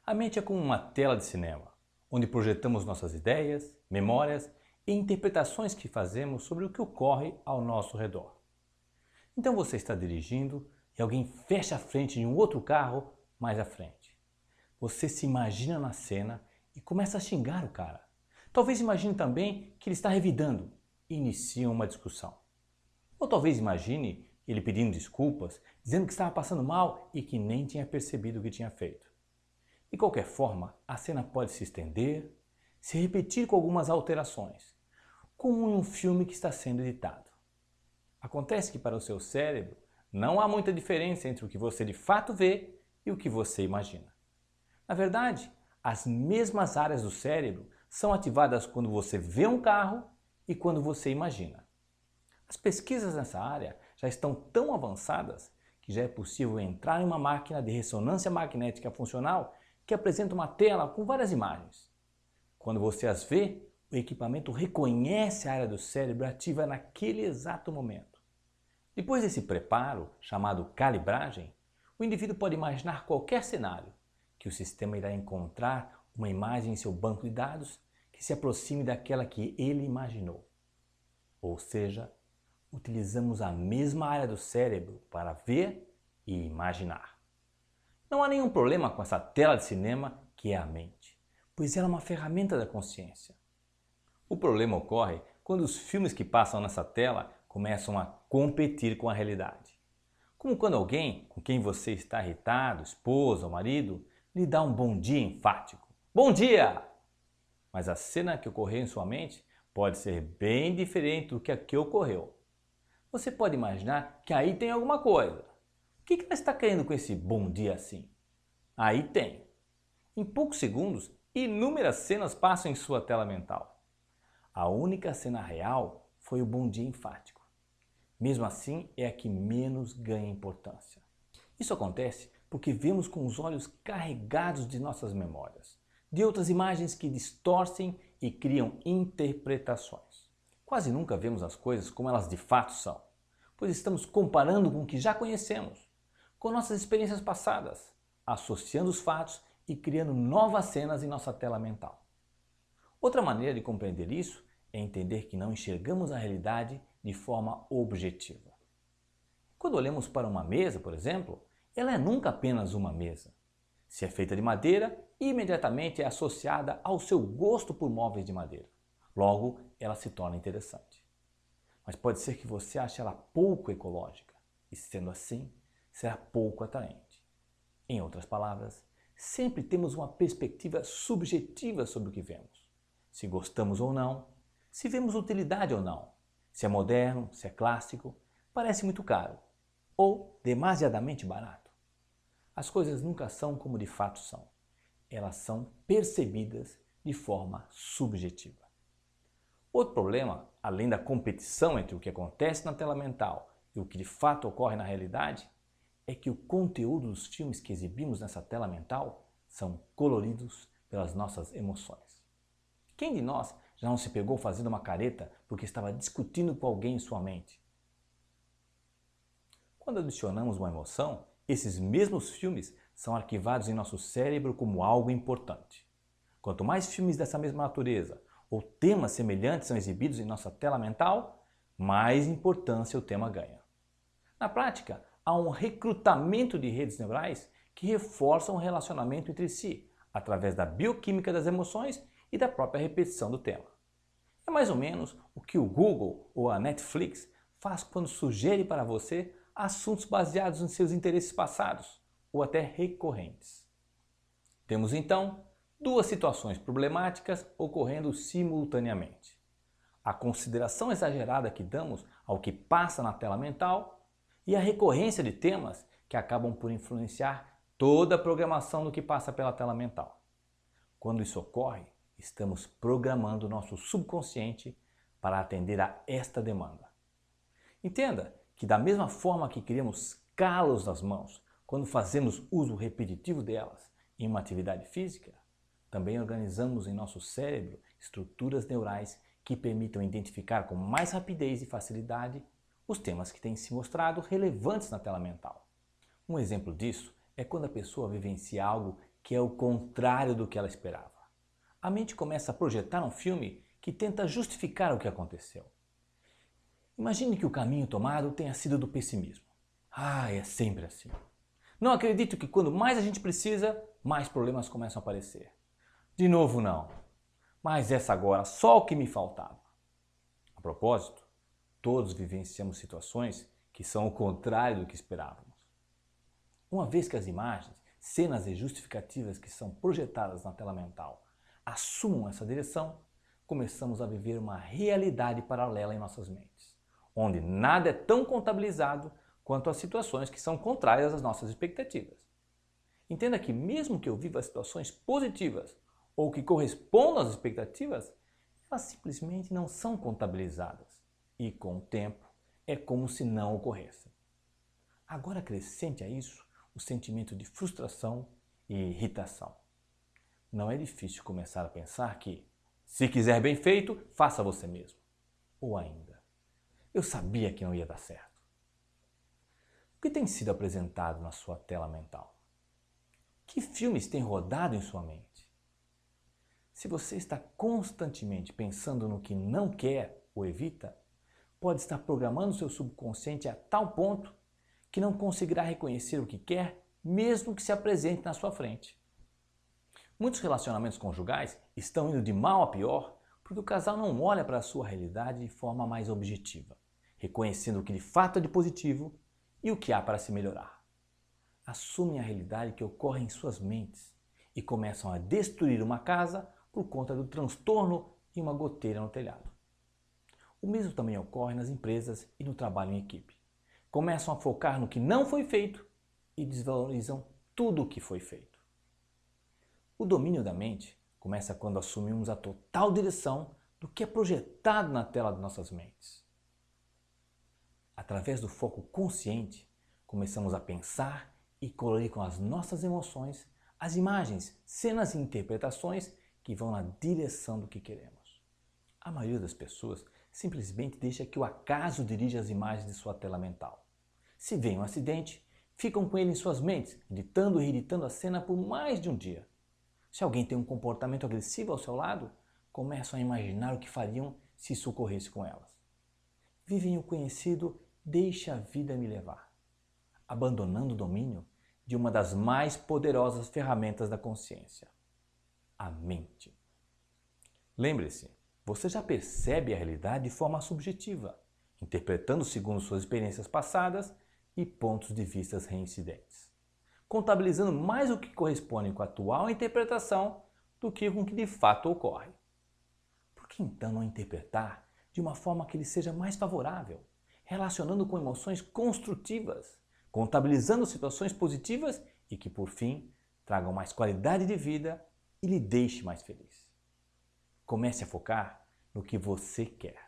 A mente é como uma tela de cinema, onde projetamos nossas ideias, memórias e interpretações que fazemos sobre o que ocorre ao nosso redor. Então você está dirigindo e alguém fecha a frente de um outro carro mais à frente. Você se imagina na cena e começa a xingar o cara. Talvez imagine também que ele está revidando e inicia uma discussão. Ou talvez imagine ele pedindo desculpas, dizendo que estava passando mal e que nem tinha percebido o que tinha feito. De qualquer forma, a cena pode se estender, se repetir com algumas alterações, como em um filme que está sendo editado. Acontece que para o seu cérebro não há muita diferença entre o que você de fato vê e o que você imagina. Na verdade, as mesmas áreas do cérebro são ativadas quando você vê um carro e quando você imagina. As pesquisas nessa área já estão tão avançadas que já é possível entrar em uma máquina de ressonância magnética funcional que apresenta uma tela com várias imagens. Quando você as vê, o equipamento reconhece a área do cérebro ativa naquele exato momento. Depois desse preparo, chamado calibragem, o indivíduo pode imaginar qualquer cenário, que o sistema irá encontrar uma imagem em seu banco de dados que se aproxime daquela que ele imaginou. Ou seja, utilizamos a mesma área do cérebro para ver e imaginar. Não há nenhum problema com essa tela de cinema que é a mente, pois ela é uma ferramenta da consciência. O problema ocorre quando os filmes que passam nessa tela começam a competir com a realidade. Como quando alguém com quem você está irritado, esposa ou marido, lhe dá um bom dia enfático. Bom dia! Mas a cena que ocorreu em sua mente pode ser bem diferente do que a que ocorreu. Você pode imaginar que aí tem alguma coisa. O que ela está querendo com esse bom dia assim? Aí tem. Em poucos segundos, inúmeras cenas passam em sua tela mental. A única cena real foi o bom dia enfático. Mesmo assim, é a que menos ganha importância. Isso acontece porque vemos com os olhos carregados de nossas memórias, de outras imagens que distorcem e criam interpretações. Quase nunca vemos as coisas como elas de fato são, pois estamos comparando com o que já conhecemos, com nossas experiências passadas, associando os fatos e criando novas cenas em nossa tela mental. Outra maneira de compreender isso é entender que não enxergamos a realidade de forma objetiva. Quando olhamos para uma mesa, por exemplo, ela é nunca apenas uma mesa. Se é feita de madeira, imediatamente é associada ao seu gosto por móveis de madeira. Logo, ela se torna interessante. Mas pode ser que você ache ela pouco ecológica e, sendo assim, será pouco atraente. Em outras palavras, sempre temos uma perspectiva subjetiva sobre o que vemos. Se gostamos ou não, se vemos utilidade ou não, se é moderno, se é clássico, parece muito caro ou demasiadamente barato. As coisas nunca são como de fato são. Elas são percebidas de forma subjetiva. Outro problema, além da competição entre o que acontece na tela mental e o que de fato ocorre na realidade, é que o conteúdo dos filmes que exibimos nessa tela mental são coloridos pelas nossas emoções. Quem de nós já não se pegou fazendo uma careta porque estava discutindo com alguém em sua mente? Quando adicionamos uma emoção, esses mesmos filmes são arquivados em nosso cérebro como algo importante. Quanto mais filmes dessa mesma natureza ou temas semelhantes são exibidos em nossa tela mental, mais importância o tema ganha. Na prática, há um recrutamento de redes neurais que reforçam o relacionamento entre si, através da bioquímica das emoções e da própria repetição do tema. É mais ou menos o que o Google ou a Netflix faz quando sugere para você assuntos baseados em seus interesses passados ou até recorrentes. Temos então duas situações problemáticas ocorrendo simultaneamente. A consideração exagerada que damos ao que passa na tela mental e a recorrência de temas que acabam por influenciar toda a programação do que passa pela tela mental. Quando isso ocorre, estamos programando o nosso subconsciente para atender a esta demanda. Entenda que da mesma forma que criamos calos nas mãos quando fazemos uso repetitivo delas em uma atividade física, também organizamos em nosso cérebro estruturas neurais que permitam identificar com mais rapidez e facilidade os temas que têm se mostrado relevantes na tela mental. Um exemplo disso é quando a pessoa vivencia algo que é o contrário do que ela esperava. A mente começa a projetar um filme que tenta justificar o que aconteceu. Imagine que o caminho tomado tenha sido do pessimismo. É sempre assim. Não acredito que quando mais a gente precisa, mais problemas começam a aparecer. De novo não. Mas essa agora, só o que me faltava. A propósito, todos vivenciamos situações que são o contrário do que esperávamos. Uma vez que as imagens, cenas e justificativas que são projetadas na tela mental assumam essa direção, começamos a viver uma realidade paralela em nossas mentes, onde nada é tão contabilizado quanto as situações que são contrárias às nossas expectativas. Entenda que mesmo que eu viva situações positivas ou que correspondam às expectativas, elas simplesmente não são contabilizadas e, com o tempo, é como se não ocorressem. Agora acrescente a isso o sentimento de frustração e irritação. Não é difícil começar a pensar que, se quiser bem feito, faça você mesmo. Ou ainda, eu sabia que não ia dar certo. O que tem sido apresentado na sua tela mental? Que filmes têm rodado em sua mente? Se você está constantemente pensando no que não quer ou evita, pode estar programando seu subconsciente a tal ponto que não conseguirá reconhecer o que quer, mesmo que se apresente na sua frente. Muitos relacionamentos conjugais estão indo de mal a pior porque o casal não olha para a sua realidade de forma mais objetiva, reconhecendo o que de fato é de positivo e o que há para se melhorar. Assumem a realidade que ocorre em suas mentes e começam a destruir uma casa por conta do transtorno em uma goteira no telhado. O mesmo também ocorre nas empresas e no trabalho em equipe. Começam a focar no que não foi feito e desvalorizam tudo o que foi feito. O domínio da mente começa quando assumimos a total direção do que é projetado na tela de nossas mentes. Através do foco consciente, começamos a pensar e colorir com as nossas emoções as imagens, cenas e interpretações que vão na direção do que queremos. A maioria das pessoas simplesmente deixa que o acaso dirija as imagens de sua tela mental. Se vem um acidente, ficam com ele em suas mentes, editando e reeditando a cena por mais de um dia. Se alguém tem um comportamento agressivo ao seu lado, começam a imaginar o que fariam se isso ocorresse com elas. Vivem o conhecido "deixa a vida me levar", abandonando o domínio de uma das mais poderosas ferramentas da consciência, a mente. Lembre-se, você já percebe a realidade de forma subjetiva, interpretando segundo suas experiências passadas e pontos de vista reincidentes, contabilizando mais o que corresponde com a atual interpretação do que com o que de fato ocorre. Por que então não interpretar de uma forma que lhe seja mais favorável, relacionando com emoções construtivas, contabilizando situações positivas e que, por fim, tragam mais qualidade de vida e lhe deixe mais feliz? Comece a focar no que você quer.